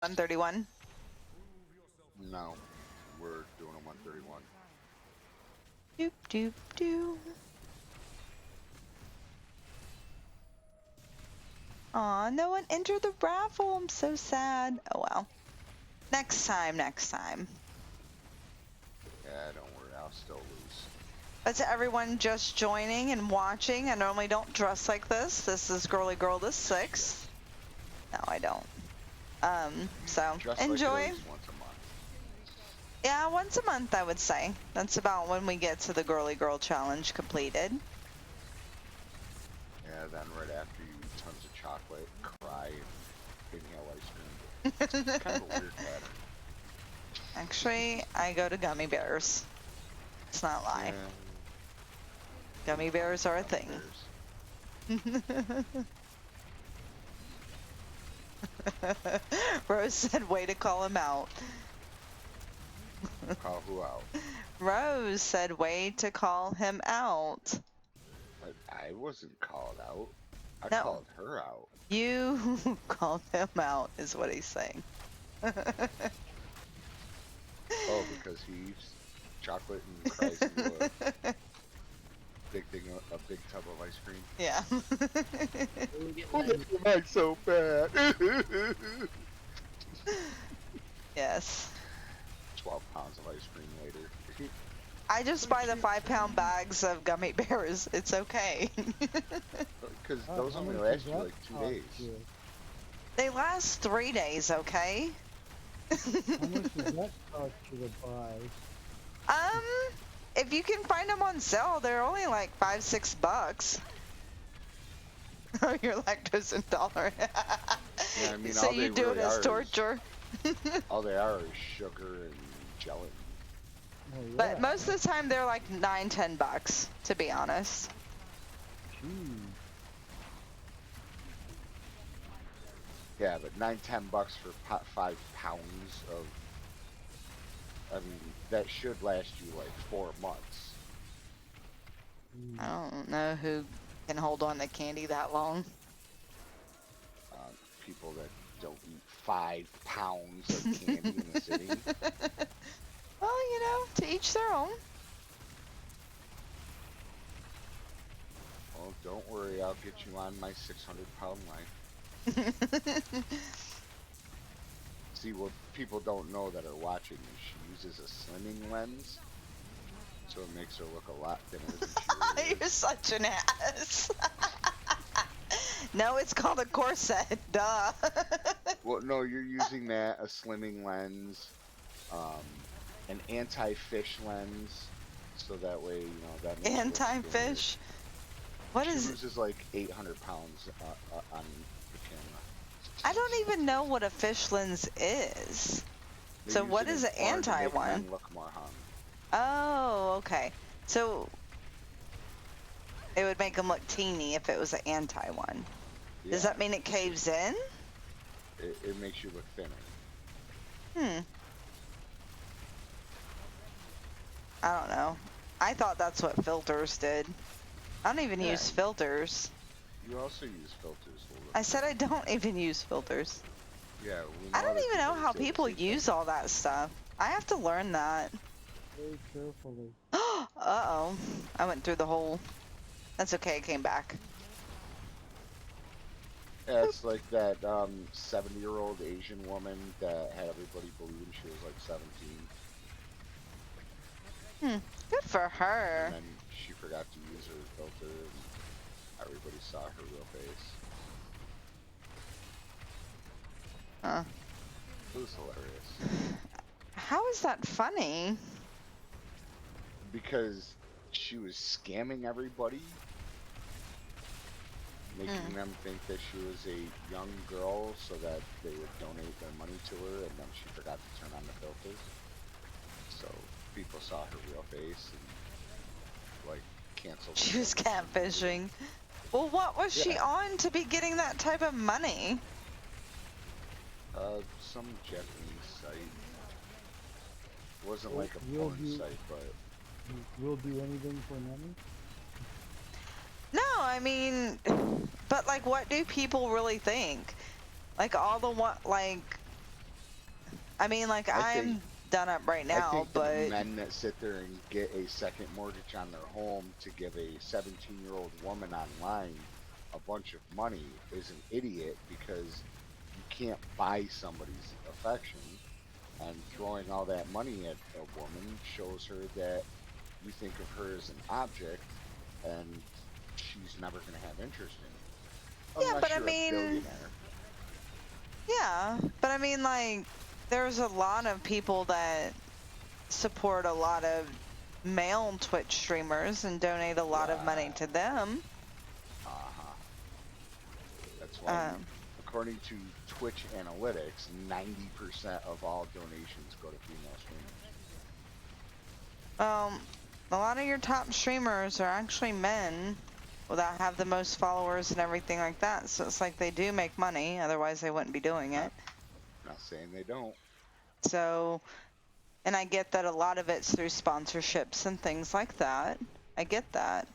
131. No, we're doing a 131. Doop doop doo. Aw, no one entered the raffle. I'm so sad. Oh well. Next time, next time. Yeah, don't worry, I'll still lose. But to everyone just joining and watching, I normally don't dress like this. This is Girly Girl the 6th. No, I don't. So Just enjoy. like it is once a month. Yeah, once a month, I would say. That's about when we get to the Girly Girl challenge completed. Yeah, then right after you eat tons of chocolate, cry, and inhale ice cream. It's kind of a weird pattern. Actually, I go to gummy bears. It's not a lie. Yeah, Gummy bears are a gummy thing. bears. Rose said, way to call him out. Call who out? Rose said, way to call him out. But I wasn't called out. I No. called her out. You called him out, is what he's saying. Oh, because he eats chocolate and cries into a big thing, a big tub of ice cream. Yeah. Oh, that's mine so bad. Yes. 12 pounds of ice cream later. I just buy the 5-pound bags of gummy bears. It's okay. Because those only last you like 2 days. They last 3 days, okay? How much does that cost you to buy? If you can find them on sale, they're only like $5-6. Oh, you're lactose intolerant. Yeah, I mean, so all they you do really it as are torture. all they are is sugar and gelatin. Oh, yeah. But most of the time, they're like $9-10, to be honest. Jeez. Yeah, but $9-10 for 5 pounds of. I mean, that should last you like 4 months. I don't know who can hold on to candy that long. People that don't eat 5 pounds of candy in the city. Well, you know, to each their own. Well, don't worry, I'll get you on my 600-pound life. See, what people don't know that are watching is she uses a slimming lens, so it makes her look a lot thinner than she really You're is. such an ass. No, it's called a corset. Duh. Well, no, you're using that, a slimming lens, an anti-fish lens, so that way, you know, that makes her look thinner. Anti-fish? What She is it? loses like 800 pounds on the camera. I don't even know what a fish lens is. They So use what it is in an porn to anti make one? men look more hung. Oh, okay. So it would make them look teeny if it was an anti one. Yeah, Does that mean it caves in? it makes you look thinner. I don't know. I thought that's what filters did. I don't even Yeah. use filters. You also use filters. I said I don't even use filters. Yeah, I don't even know how say the people same use thing. all that stuff. I have to learn that. Very carefully. Uh-oh. I went through the hole. That's okay, I came back. Yeah, it's like that 70-year-old Asian woman that had everybody believing she was like 17. Good for her. And then she forgot to use her filter and everybody saw her real face. Huh. It was hilarious. How is that funny? Because she was scamming everybody, making them think that she was a young girl so that they would donate their money to her, and then she forgot to turn on the filter. So people saw her real face and like canceled. She was catfishing. Well, what was she on to be getting that type of money? Some Japanese site. Wasn't like a Will porn you- site, but We'll do anything for money? No, I mean, but like, what do people really think? Like all the one, like, I mean, like, I think I'm done up right I now, think that but men that sit there and get a second mortgage on their home to give a 17-year-old woman online a bunch of money is an idiot because you can't buy somebody's affection, and throwing all that money at a woman shows her that you think of her as an object and she's never going to have interest in you yeah, but unless I you're a mean, billionaire. yeah, but I mean, like, there's a lot of people that support a lot of male Twitch streamers and donate a lot of money Right. to them. Uh-huh. That's why, Um, according to Twitch analytics, 90% of all donations go to female streamers. um, a lot of your top streamers are actually men that have the most followers and everything like that. So it's like they do make money, otherwise they wouldn't be doing it. Not not saying they don't. So, and I get that a lot of it's through sponsorships and things like that. I get that.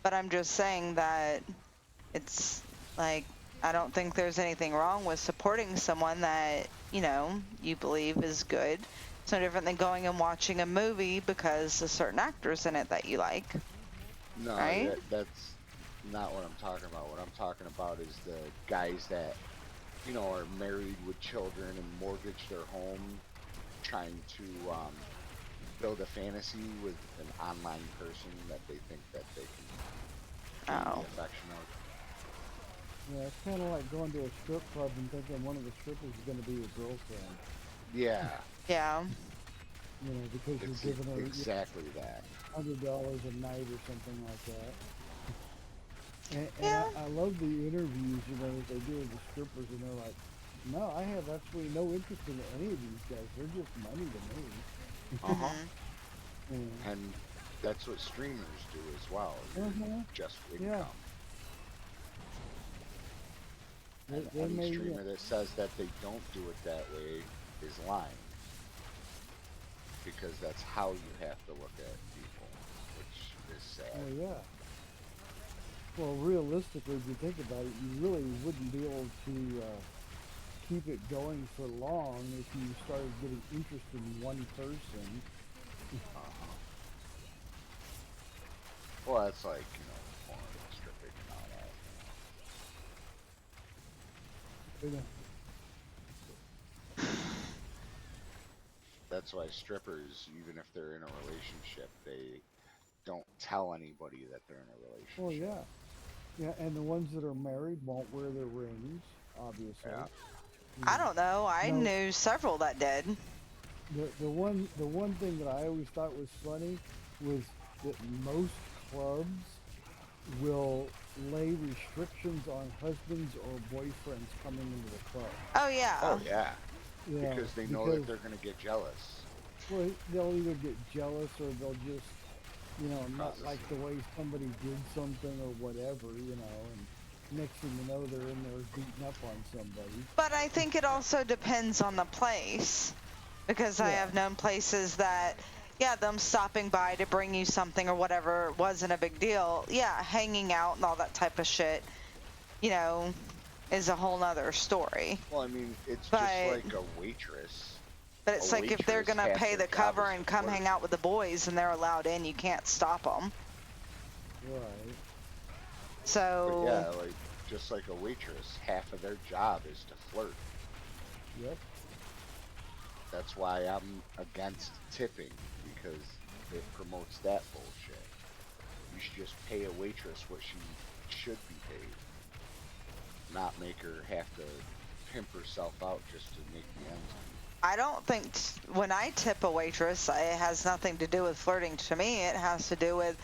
But I'm just saying that it's like, I don't think there's anything wrong with supporting someone that, you know, you believe is good. It's no different than going and watching a movie because a certain actor's in it that you like, No, right? that's not what I'm talking about. What I'm talking about is the guys that, are married with children and mortgage their home trying to build a fantasy with an online person that they think that they can gain the Oh. affection of. Yeah, it's kind of like going to a strip club and thinking one of the strippers is going to be your girlfriend. Yeah, Yeah. Because it's you're giving her exactly that. $100 a night or something like that. And Yeah. I love the interviews, that they do with the strippers, and they're like, no, I have absolutely no interest in any of these guys. They're just money to me. Uh-huh. Mhm. Yeah. And that's what streamers do as well. Uh-huh. Just Yeah. income. They, And they any may, streamer that says that they don't do it that way is lying. Because that's how you have to look at people, which is sad. well, yeah. Well, realistically, if you think about it, you really wouldn't be able to keep it going for long if you started getting interested in one person. Uh-huh. Well, that's like, porn and stripping and all that. You know, That's why strippers, even if they're in a relationship, they don't tell anybody that they're in a well, relationship. yeah. Yeah, and the ones that are married won't wear their rings, obviously. Yeah. I don't know. I No, knew several that did. the one thing that I always thought was funny was that most clubs will lay restrictions on husbands or boyfriends coming into the club. Oh yeah. Oh, yeah. Yeah, Because they know because that they're going to get jealous. well, they'll either get jealous or they'll just not Causes. like the way somebody did something or whatever, and next thing you know, they're in there beating up on somebody. But I think it also depends on the place. Because I Yeah, have known places that, yeah, them stopping by to bring you something or whatever wasn't a big deal. Yeah, hanging out and all that type of shit, is a whole nother story. Well, I mean, it's just But like a waitress. but A it's like if they're waitress, gonna half pay their the job cover is to and come flirt. hang out with the boys and they're allowed in, you can't stop them. right. But So yeah, like, just like a waitress, half of their job is to flirt. Yep. That's why I'm against tipping, because it promotes that bullshit. You should just pay a waitress what she should be paid, not make her have to pimp herself out just to make the ends meet. I don't think when I tip a waitress, it has nothing to do with flirting to me. It has to do with,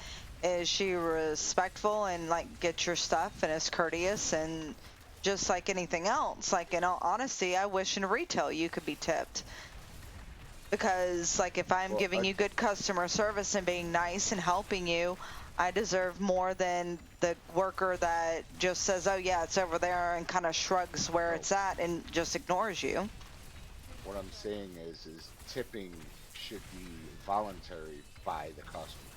is she respectful and like get your stuff and is courteous, and just like anything else. Like, in all honesty, I wish in retail you could be tipped. Because like if I'm Well, giving you good customer service and being nice and helping you, I deserve more than the worker that just says, oh yeah, it's over there, and kind of shrugs where no, it's at and just ignores you. what I'm saying is tipping should be voluntary by the customer.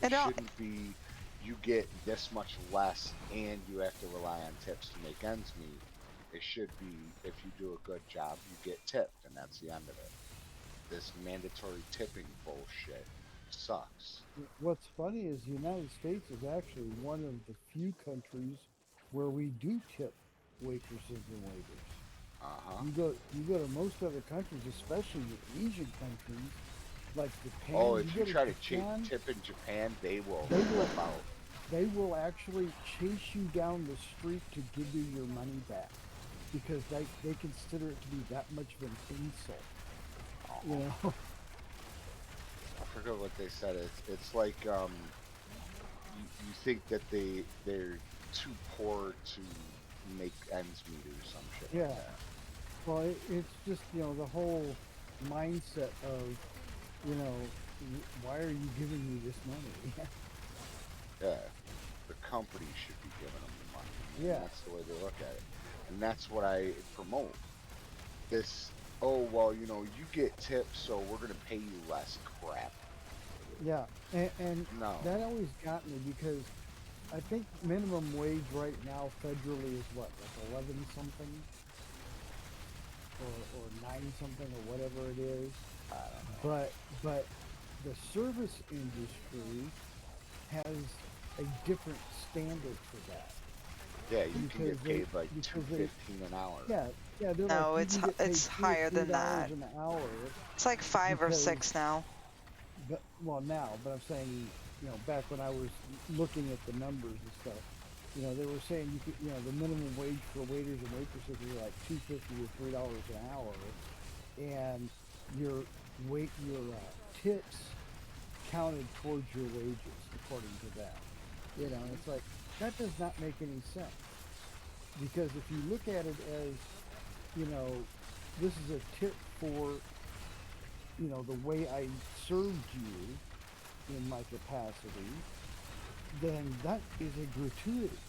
I It don't. shouldn't be you get this much less and you have to rely on tips to make ends meet. It should be if you do a good job, you get tipped, and that's the end of it. This mandatory tipping bullshit sucks. What's funny is the United States is actually one of the few countries where we do tip waitresses and waiters. Uh-huh. You go to most other countries, especially the Asian countries like Oh, Japan. You if you go to try to Japan, tip in Japan, they will they will flip out. they will actually chase you down the street to give you your money back because they consider it to be that much of an insult. You Uh-huh. know? I forget what they said. It's like you think that they're too poor to make ends meet or some shit like Yeah. that. Well, it's just the whole mindset of why are you giving me this money? Yeah, the company should be giving them the money, and Yeah, that's the way they look at it, and that's what I promote. This, oh well, you get tips, so we're gonna pay you less. Crap. yeah, and No. that always got me because I think minimum wage right now federally is what, like 11 something or 9 something or whatever it is. I don't know. But the service industry has a different standard for that Yeah, you can because get they paid like two because they fifteen an hour. yeah yeah they're like No, you can get paid it's two or higher three than dollars that. an hour It's like 5 or 6 because now. but well now but I'm saying back when I was looking at the numbers and stuff they were saying you could the minimum wage for waiters and waitresses is like 2.50 or $3 an hour and your tips counted towards your wages according to them. It's like that does not make any sense because if you look at it as you know this is a tip for the way I served you in my capacity, then that is a gratuity.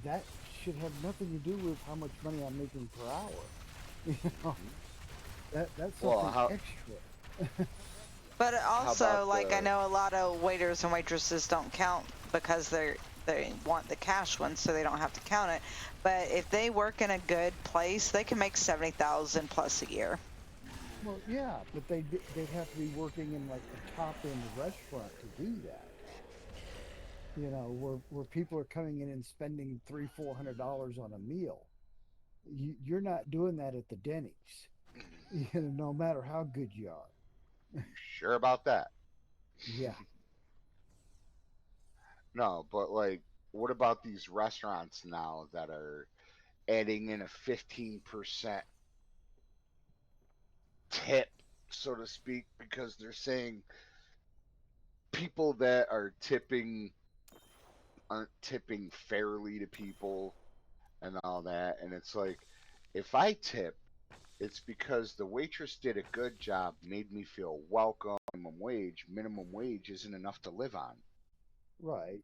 That should have nothing to do with how much money I'm making per hour. You know, Hmm. that's Well, something extra. But how also, about like, I the know a lot of waiters and waitresses don't count because they want the cash one, so they don't have to count it. But if they work in a good place, they can make 70,000 plus a year. Well, yeah, but they'd have to be working in like a top end restaurant to do that. Where people are coming in and spending $300-400 on a meal. You're not doing that at the Denny's. No matter how good you are. you sure about that? Yeah, No, but like, what about these restaurants now that are adding in a 15% tip, so to speak, because they're saying people that are tipping aren't tipping fairly to people and all that. And it's like, if I tip, it's because the waitress did a good job, made me feel welcome. Minimum wage isn't enough to live on. right.